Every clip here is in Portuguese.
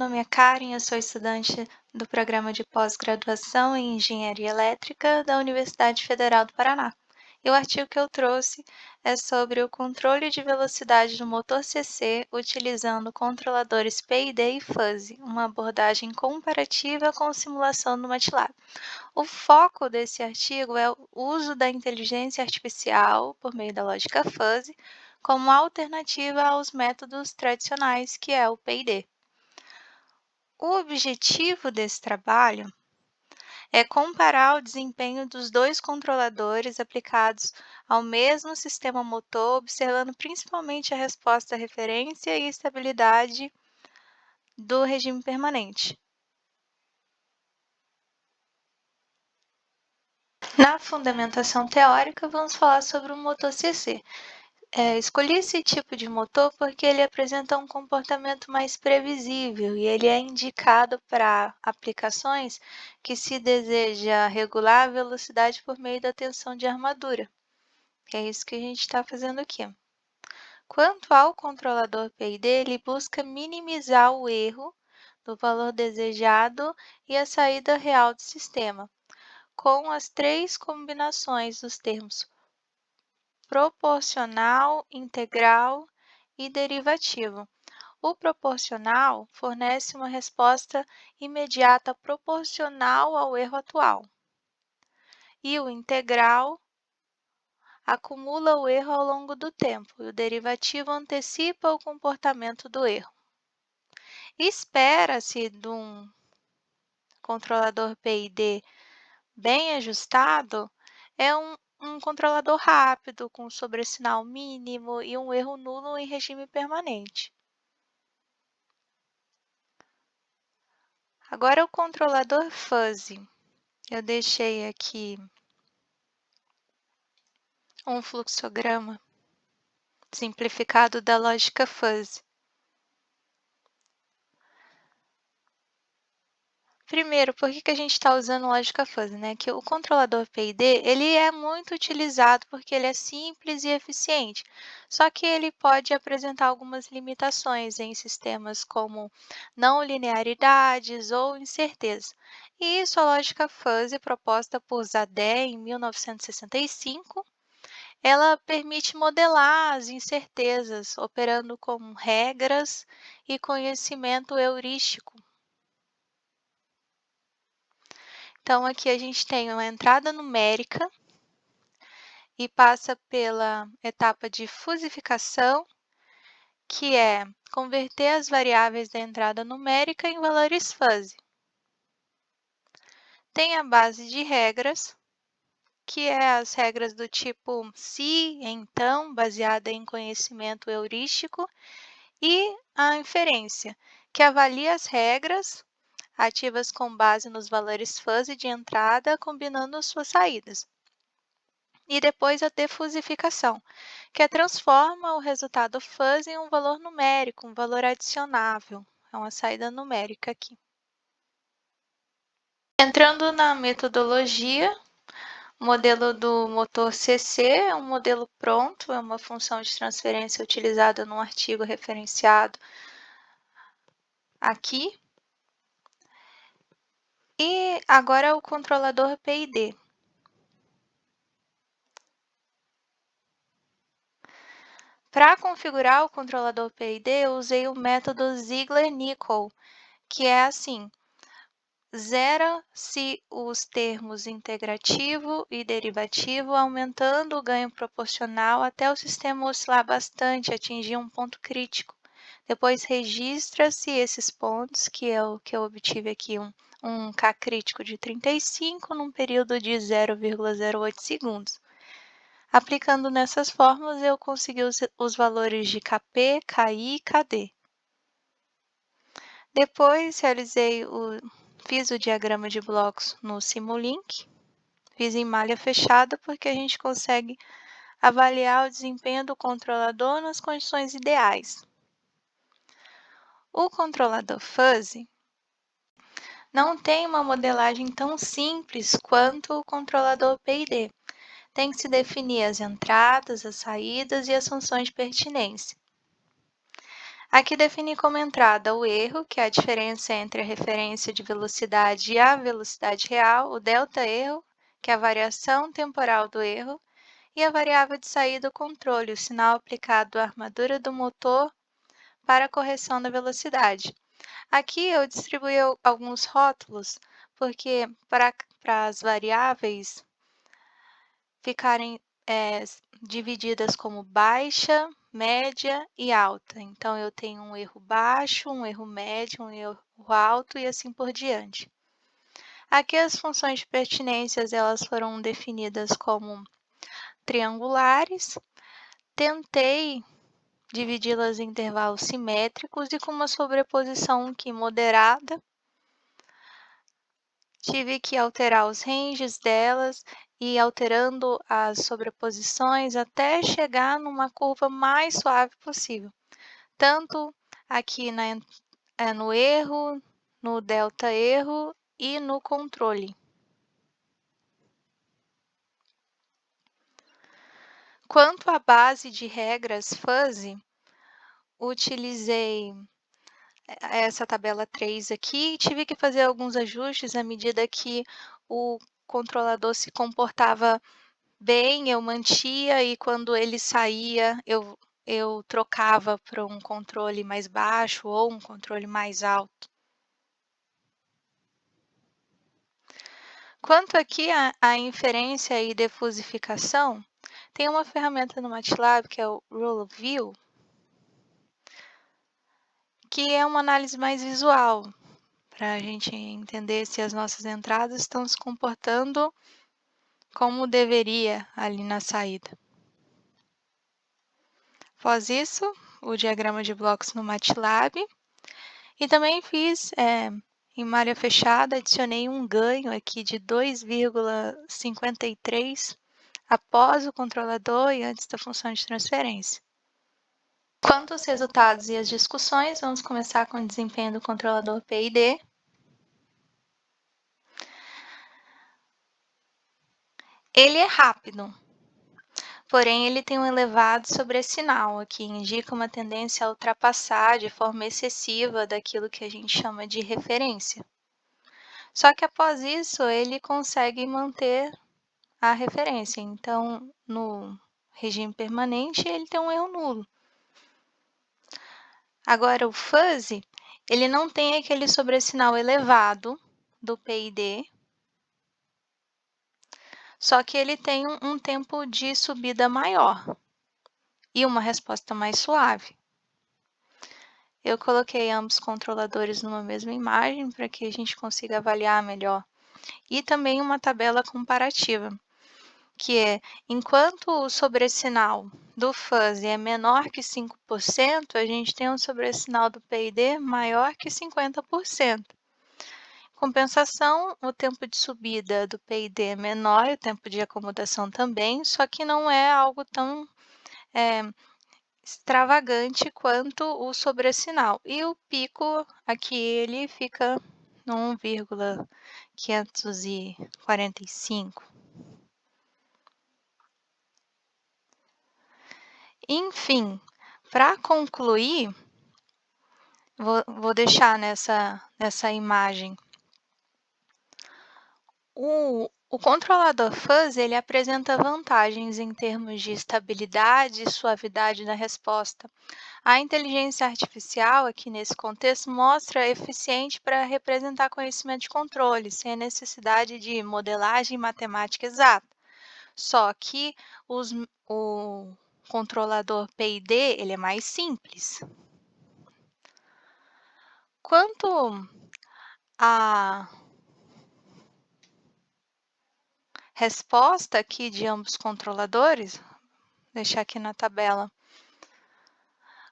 nome é Karen, eu sou estudante do programa de pós-graduação em Engenharia Elétrica da Universidade Federal do Paraná. E o artigo que eu trouxe é sobre o controle de velocidade do motor CC utilizando controladores PID e Fuzzy, uma abordagem comparativa com simulação no MATLAB. O foco desse artigo é o uso da inteligência artificial por meio da lógica Fuzzy como alternativa aos métodos tradicionais, que é o PID. O objetivo desse trabalho é comparar o desempenho dos dois controladores aplicados ao mesmo sistema motor, observando principalmente a resposta à referência e estabilidade do regime permanente. Na fundamentação teórica, vamos falar sobre o motor CC. Escolhi esse tipo de motor porque ele apresenta um comportamento mais previsível e ele é indicado para aplicações que se deseja regular a velocidade por meio da tensão de armadura. É isso que a gente está fazendo aqui. Quanto ao controlador PID, ele busca minimizar o erro do valor desejado e a saída real do sistema, com as três combinações dos termos proporcional, integral e derivativo. O proporcional fornece uma resposta imediata proporcional ao erro atual. E o integral acumula o erro ao longo do tempo, e o derivativo antecipa o comportamento do erro. Espera-se de um controlador PID bem ajustado, é um controlador rápido, com sobressinal mínimo e um erro nulo em regime permanente. Agora, o controlador Fuzzy. Eu deixei aqui um fluxograma simplificado da lógica Fuzzy. Primeiro, por que a gente está usando lógica Fuzzy, né? Que o controlador PID, ele é muito utilizado porque ele é simples e eficiente, só que ele pode apresentar algumas limitações em sistemas como não linearidades ou incerteza. E isso a lógica Fuzzy, proposta por Zadeh em 1965, ela permite modelar as incertezas, operando com regras e conhecimento heurístico. Então, aqui a gente tem uma entrada numérica e passa pela etapa de fusificação, que é converter as variáveis da entrada numérica em valores fuzzy. Tem a base de regras, que é as regras do tipo se, então, baseada em conhecimento heurístico, e a inferência, que avalia as regras ativas com base nos valores fuzzy de entrada, combinando suas saídas. E depois a defusificação, que transforma o resultado fuzzy em um valor numérico, um valor adicionável. É uma saída numérica aqui. Entrando na metodologia, o modelo do motor CC é um modelo pronto, é uma função de transferência utilizada num artigo referenciado aqui. E agora o controlador PID. Para configurar o controlador PID, eu usei o método Ziegler-Nichols, que é assim: zera-se os termos integrativo e derivativo, aumentando o ganho proporcional até o sistema oscilar bastante, atingir um ponto crítico. Depois registra-se esses pontos, que é o que eu obtive aqui, um K crítico de 35 num período de 0,08 segundos. Aplicando nessas fórmulas, eu consegui os valores de Kp, Ki e Kd. Depois, fiz o diagrama de blocos no Simulink, fiz em malha fechada porque a gente consegue avaliar o desempenho do controlador nas condições ideais. O controlador Fuzzy não tem uma modelagem tão simples quanto o controlador PID. Tem que se definir as entradas, as saídas e as funções de pertinência. Aqui define como entrada o erro, que é a diferença entre a referência de velocidade e a velocidade real, o delta-erro, que é a variação temporal do erro, e a variável de saída o controle, o sinal aplicado à armadura do motor para a correção da velocidade. Aqui eu distribuí alguns rótulos, porque para as variáveis ficarem divididas como baixa, média e alta. Então, eu tenho um erro baixo, um erro médio, um erro alto e assim por diante. Aqui as funções de pertinências elas foram definidas como triangulares. Tentei dividi-las em intervalos simétricos e com uma sobreposição aqui moderada. Tive que alterar os ranges delas e alterando as sobreposições até chegar numa curva mais suave possível. Tanto aqui no erro, no delta erro e no controle. Quanto à base de regras fuzzy, utilizei essa tabela 3 aqui, tive que fazer alguns ajustes à medida que o controlador se comportava bem, eu mantia e quando ele saía, eu trocava para um controle mais baixo ou um controle mais alto. Quanto aqui à inferência e defusificação, tem uma ferramenta no MATLAB que é o Rule of View, que é uma análise mais visual, para a gente entender se as nossas entradas estão se comportando como deveria ali na saída. Após isso, o diagrama de blocos no MATLAB. E também fiz, em malha fechada, adicionei um ganho aqui de 2,53 após o controlador e antes da função de transferência. Quanto aos resultados e as discussões, vamos começar com o desempenho do controlador PID. Ele é rápido, porém ele tem um elevado sobressinal, que indica uma tendência a ultrapassar de forma excessiva daquilo que a gente chama de referência. Só que após isso, ele consegue manter a referência. Então, no regime permanente, ele tem um erro nulo. Agora, o fuzzy, ele não tem aquele sobressinal elevado do PID, só que ele tem um tempo de subida maior e uma resposta mais suave. Eu coloquei ambos controladores numa mesma imagem para que a gente consiga avaliar melhor. E também uma tabela comparativa, que é, enquanto o sobressinal do fuzzy é menor que 5%, a gente tem um sobressinal do PID maior que 50%. Compensação, o tempo de subida do PID é menor, o tempo de acomodação também, só que não é algo tão extravagante quanto o sobressinal. E o pico aqui, ele fica no 1,545. Enfim, para concluir, vou deixar nessa imagem. O controlador fuzzy ele apresenta vantagens em termos de estabilidade e suavidade da resposta. A inteligência artificial, aqui nesse contexto, mostra eficiente para representar conhecimento de controle, sem a necessidade de modelagem matemática exata. Só que o controlador PID ele é mais simples. Quanto à resposta aqui de ambos controladores, vou deixar aqui na tabela,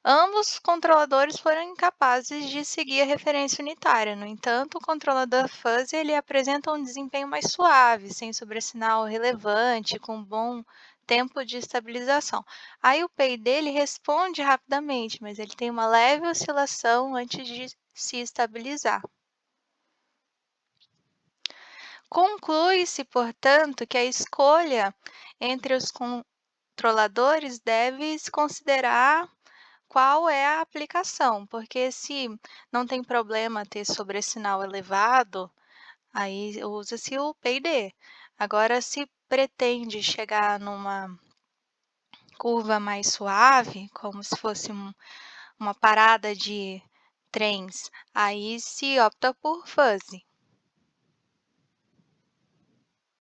ambos controladores foram incapazes de seguir a referência unitária. No entanto, o controlador fuzzy ele apresenta um desempenho mais suave, sem sobressinal relevante, com bom tempo de estabilização. Aí o PI dele responde rapidamente, mas ele tem uma leve oscilação antes de se estabilizar. Conclui-se, portanto, que a escolha entre os controladores deve se considerar qual é a aplicação, porque se não tem problema ter sobressinal elevado, aí usa-se o PID. Agora, se pretende chegar numa curva mais suave, como se fosse uma parada de trens, aí se opta por fuzzy.